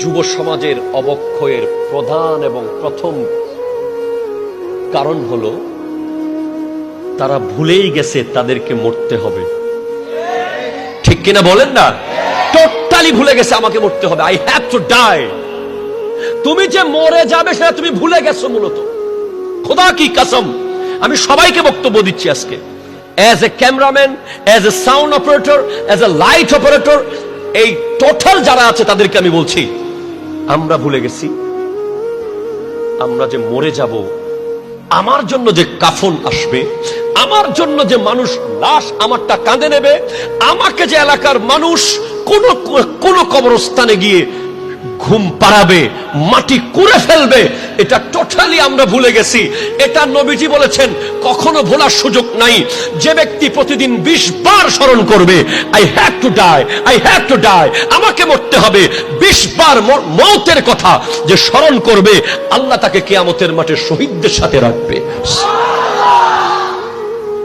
যুব সমাজের অবক্ষয়ের প্রধান এবং প্রথম কারণ হলো তারা ভুলেই গেছে তাদেরকে মরতে হবে। ঠিক কিনা বলেন না? টোটালি ভুলে গেছে আমাকে মরতে হবে, আই হ্যাভ টু ডাই। তুমি যে মরে যাবে সেটা তুমি ভুলে গেছো মূলত। খোদা কি কসম, আমি সবাইকে বক্তব্য দিচ্ছি আজকে, as a cameraman, as a sound operator, as a light operator, এই টোটাল যারা আছে তাদেরকে আমি বলছি, আমরা ভুলে গেছি আমরা যে মরে যাব, আমার জন্য যে কাফন আসবে, আমার জন্য যে মানুষ লাশ আমারটা কাঁধে নেবে, আমাকে যে এলাকার মানুষ কোন কবরস্থানে গিয়ে ঘুম পাড়াবে, মাটি কুড়ে ফেলবে, এটা টোটালি আমরা ভুলে গেছি। এটা নবীজি বলেছেন কখনো ভোলার সুযোগ নাই। যে ব্যক্তি প্রতিদিন 20 বার স্মরণ করবে, I have to die, I have to die, আমাকে মরতে হবে, 20 বার মওতের কথা যে স্মরণ করবে, আল্লাহ তাকে কিয়ামতের মাঠে শহীদদের সাথে রাখবে।